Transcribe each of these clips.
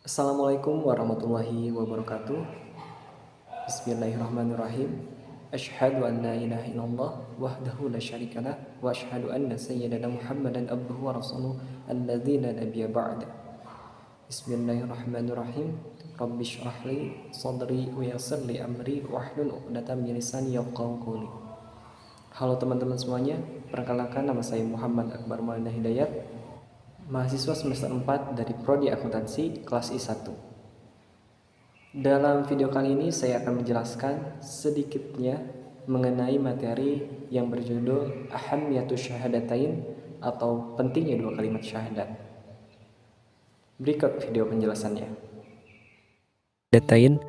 Assalamualaikum warahmatullahi wabarakatuh. Bismillahirrahmanirrahim. Asyhadu an la ilaha illallah wahdahu la syarikalah wa asyhadu anna sayyidana Muhammadan abduhu wa rasuluh alladzi la nabiyya ba'da. Bismillahirrahmanirrahim. Rabbi shrah li sadri wa yassir li amri wahlul 'uqdatam min lisani yafqahu qawli. Halo teman-teman semuanya, perkenalkan nama saya Muhammad Akbar Maulana Hidayat, mahasiswa semester 4 dari Prodi Akuntansi kelas I1. Dalam video kali ini saya akan menjelaskan sedikitnya mengenai materi yang berjudul Ahammiyatus Syahadatain atau pentingnya dua kalimat syahadat. Berikut video penjelasannya. Syahadatain,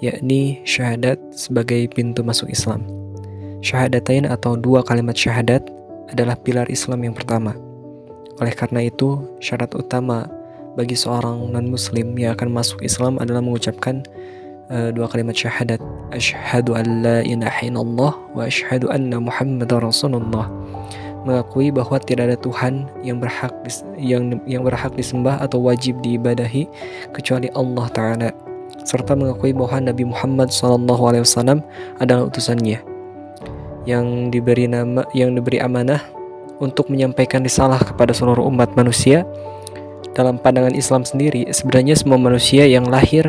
yakni syahadat sebagai pintu masuk Islam. Syahadatain atau dua kalimat syahadat adalah pilar Islam yang pertama. Oleh karena itu, syarat utama bagi seorang non-muslim yang akan masuk Islam adalah mengucapkan dua kalimat syahadat. Asyhadu an la ilaha illallah wa asyhadu anna Muhammadar Rasulullah. Mengakui bahwa tidak ada Tuhan yang berhak disembah atau wajib diibadahi kecuali Allah Ta'ala, serta mengakui bahwa Nabi Muhammad SAW adalah utusannya yang diberi amanah untuk menyampaikan risalah kepada seluruh umat manusia. Dalam pandangan Islam sendiri, sebenarnya semua manusia yang lahir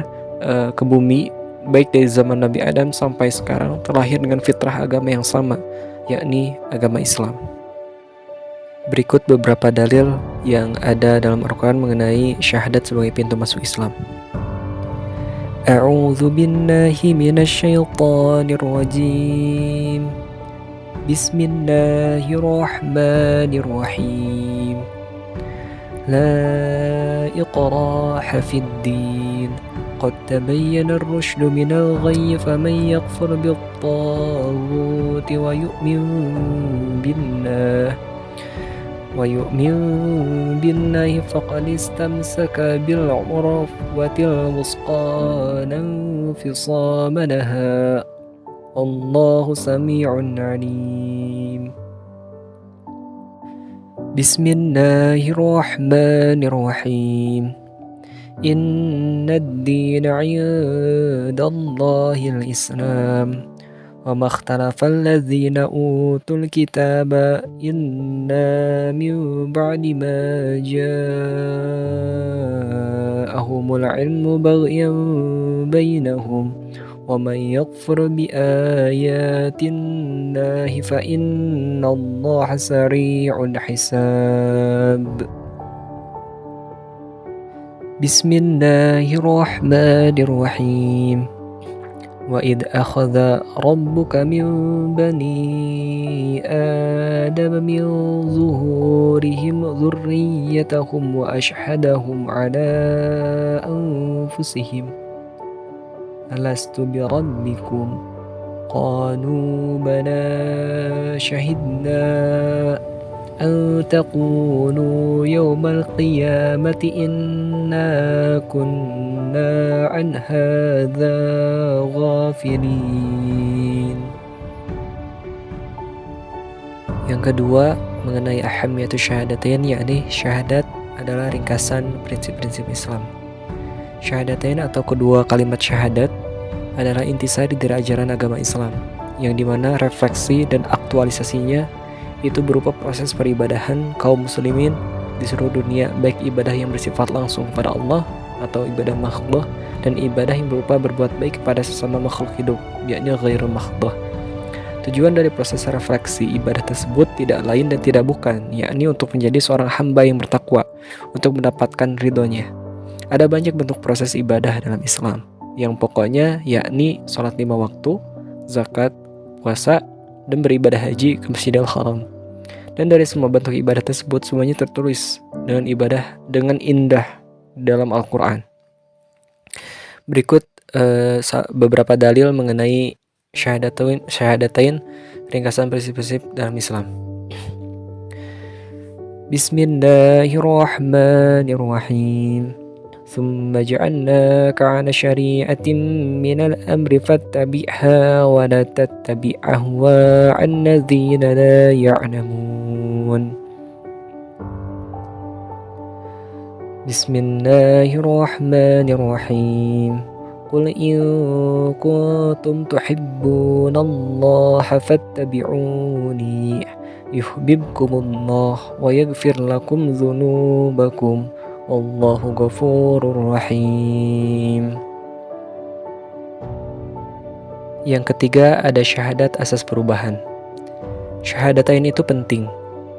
ke bumi, baik dari zaman Nabi Adam sampai sekarang, terlahir dengan fitrah agama yang sama, yakni agama Islam. Berikut beberapa dalil yang ada dalam Al-Quran mengenai syahadat sebagai pintu masuk Islam. A'udzu billahi minasyaitonir rajim. Bismillahirrahmanirrahim. La iqraha fid din. Qad tabayyana ar-rusydu minal ghayy faman yakfur bit-taghuti wa yu'min billahi faqad istamsaka bil 'urwatil wusqa lan fisama laha. Allahu sami'un 'alim. Bismillahirrahmanirrahim. Inna ad-dina 'indallahil Islam. Wa ma ikhtalafa alladhina utul kitaba illa min ba'di ma ja'ahumul 'ilmu baghyan bainahum. وَمَنْ يَكْفُرْ بِآيَاتِ اللَّهِ فَإِنَّ اللَّهَ سَرِيعُ الْحِسَابِ. بسم الله الرحمن الرحيم. وَإِذْ أَخَذَ رَبُّكَ مِنْ بَنِي آدَمَ مِنْ ظُهُورِهِمْ ذُرِّيَّتَهُمْ وَأَشْهَدَهُمْ عَلَى أَنْفُسِهِمْ أَلَسْتُ بِرَبِّكُمْ قَالُوا بَلَى شَهِدْنَا أَنْ تَقُولُوا يَوْمَ الْقِيَامَةِ إِنَّا كُنَّا عَنْ هَذَا غَافِلِينَ. Yang kedua, mengenai ahammiyatus syahadatain, yakni syahadat adalah ringkasan prinsip-prinsip Islam. Syahadatain atau kedua kalimat syahadat adalah intisari dari ajaran agama Islam, yang dimana refleksi dan aktualisasinya itu berupa proses peribadahan kaum muslimin di seluruh dunia, baik ibadah yang bersifat langsung kepada Allah atau ibadah makhluk, dan ibadah yang berupa berbuat baik kepada sesama makhluk hidup, yakni ghairu makhluk. Tujuan dari proses refleksi ibadah tersebut tidak lain dan tidak bukan, yakni untuk menjadi seorang hamba yang bertakwa, untuk mendapatkan ridhonya. Ada banyak bentuk proses ibadah dalam Islam, yang pokoknya yakni sholat 5 waktu, zakat, puasa, dan beribadah haji ke Masjidil Haram. Dan dari semua bentuk ibadah tersebut, semuanya tertulis dengan indah dalam Al-Quran. Berikut beberapa dalil mengenai syahadatain, ringkasan prinsip-prinsip dalam Islam. Bismillahirrahmanirrahim. ثم جعلناك على شريعة من الأمر فاتبعها ولا تتبع أهواء الذين لا يعلمون. Bismillahirrahmanirrahim. Qul in kuntum tuhibbunallaha fattabi'uni yuhibbukumullah wa yaghfir lakum dzunubakum wallahu ghafurur rahim. Yang ketiga ada syahadat asas perubahan. Syahadatain itu penting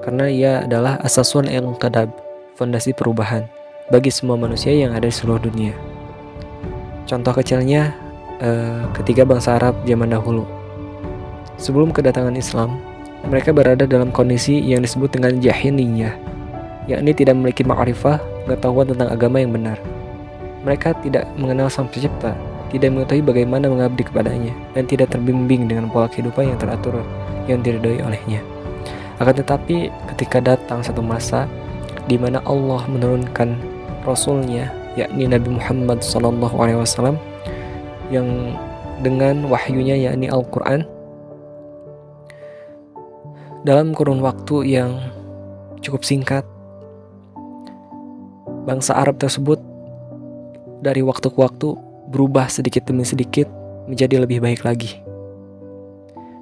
karena ia adalah asasul inqidab, fondasi perubahan bagi semua manusia yang ada di seluruh dunia. Contoh kecilnya ketika bangsa Arab zaman dahulu. Sebelum kedatangan Islam, mereka berada dalam kondisi yang disebut dengan jahiliyah, yakni tidak memiliki ma'rifah, pengetahuan tentang agama yang benar. Mereka tidak mengenal Sang Pencipta, tidak mengetahui bagaimana mengabdi kepadanya, dan tidak terbimbing dengan pola kehidupan yang teratur yang diridhoi olehnya. Akan tetapi ketika datang satu masa di mana Allah menurunkan Rasulnya, yakni Nabi Muhammad SAW, yang dengan wahyunya yakni Al-Quran, dalam kurun waktu yang cukup singkat, bangsa Arab tersebut dari waktu ke waktu berubah sedikit demi sedikit menjadi lebih baik lagi.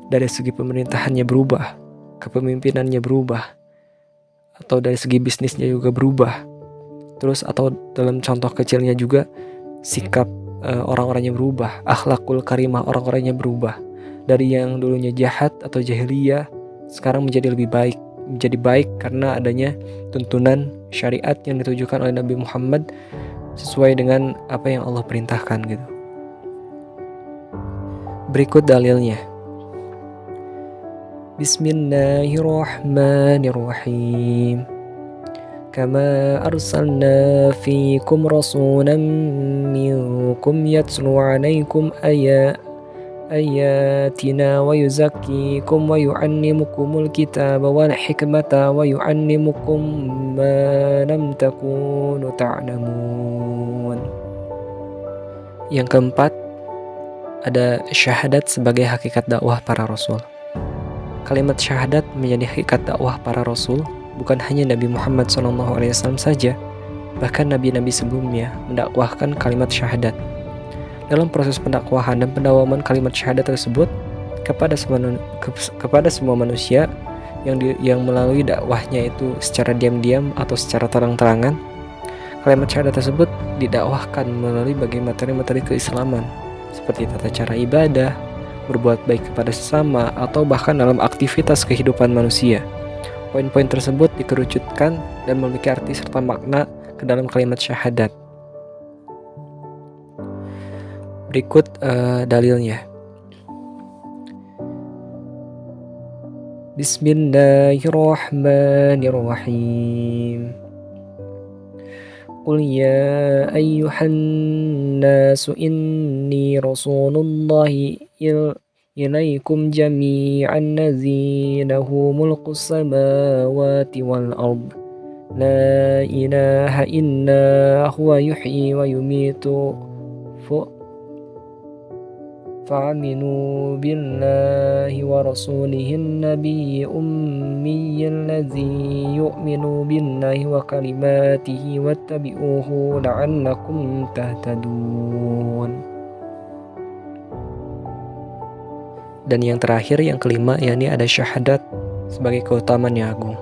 Dari segi pemerintahannya berubah, kepemimpinannya berubah, atau dari segi bisnisnya juga berubah. Terus atau dalam contoh kecilnya juga sikap orang-orangnya berubah, akhlakul karimah orang-orangnya berubah. Dari yang dulunya jahat atau jahiliyah sekarang menjadi lebih baik. Menjadi baik karena adanya tuntunan syariat yang ditujukan oleh Nabi Muhammad sesuai dengan apa yang Allah perintahkan gitu. Berikut dalilnya. Bismillahirrahmanirrahim. Kama arsalna fiikum rasulan minkum yatlu alaikum ayatina wa yuzakkikum wa yu'allimukumul kitaba wal hikmata wa yu'allimukum ma lam takunu ta'lamun. Yang keempat, ada syahadat sebagai hakikat dakwah para rasul. Kalimat syahadat menjadi hakikat dakwah para rasul, bukan hanya Nabi Muhammad SAW saja, bahkan nabi-nabi sebelumnya mendakwahkan kalimat syahadat. Dalam proses pendakwahan dan pendawaman kalimat syahadat tersebut kepada semua manusia yang melalui dakwahnya itu secara diam-diam atau secara terang-terangan, kalimat syahadat tersebut didakwahkan melalui berbagai materi-materi keislaman seperti tata cara ibadah, berbuat baik kepada sesama, atau bahkan dalam aktivitas kehidupan manusia. Poin-poin tersebut dikerucutkan dan memiliki arti serta makna ke dalam kalimat syahadat. Berikut dalilnya. Bismillahirrahmanirrahim. Qul ya ayyuhan nasu inni rasulullahi ilaikum jami'an ladzi lahu mulkus samawati wal ard la ilaha illa huwa yuhyi wa yumitu fa'aminu billahi wa rasulihin nabiyyi ummiyyi alladzi yu'minu billahi wa kalimatihi wattabi'uhu la'allakum tahtadun. Dan yang terakhir, yang kelima, yakni ada syahadat sebagai keutamaan yang agung.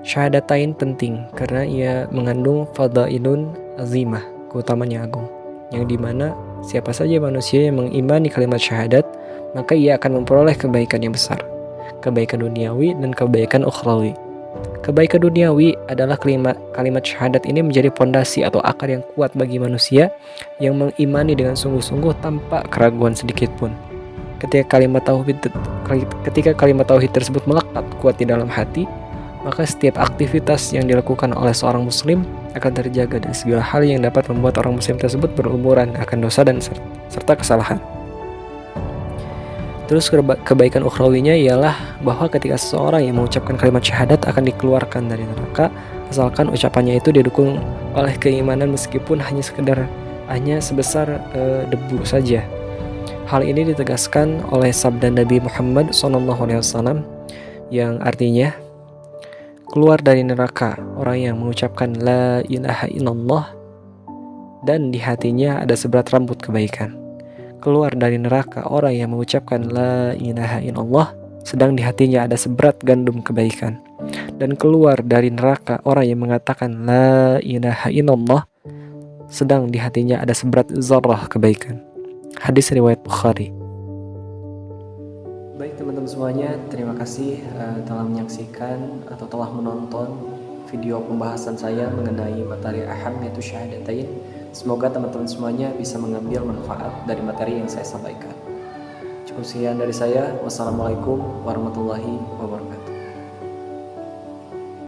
Syahadatain penting karena ia mengandung fadailun azimah, keutamaan yang agung, yang dimana siapa saja manusia yang mengimani kalimat syahadat, maka ia akan memperoleh kebaikan yang besar, kebaikan duniawi dan kebaikan ukhrawi. Kebaikan duniawi adalah kalimat syahadat ini menjadi pondasi atau akar yang kuat bagi manusia yang mengimani dengan sungguh-sungguh tanpa keraguan sedikit pun. Ketika kalimat tauhid tersebut melekat kuat di dalam hati, maka setiap aktivitas yang dilakukan oleh seorang muslim akan terjaga dari segala hal yang dapat membuat orang muslim tersebut berlumuran akan dosa dan serta kesalahan. Terus kebaikan ukhrawinya ialah bahwa ketika seseorang yang mengucapkan kalimat syahadat akan dikeluarkan dari neraka asalkan ucapannya itu didukung oleh keimanan meskipun hanya sebesar debu saja. Hal ini ditegaskan oleh sabda Nabi Muhammad SAW yang artinya, keluar dari neraka orang yang mengucapkan la ilaha illallah dan di hatinya ada seberat rambut kebaikan. Keluar dari neraka orang yang mengucapkan la ilaha illallah sedang di hatinya ada seberat gandum kebaikan. Dan keluar dari neraka orang yang mengatakan la ilaha illallah sedang di hatinya ada seberat zarrah kebaikan. Hadis riwayat Bukhari. Baik teman-teman semuanya, terima kasih telah menyaksikan atau telah menonton video pembahasan saya mengenai materi Ahammiyatus Syahadatain. Semoga teman-teman semuanya bisa mengambil manfaat dari materi yang saya sampaikan. Cukup sekian dari saya. Wassalamualaikum warahmatullahi wabarakatuh.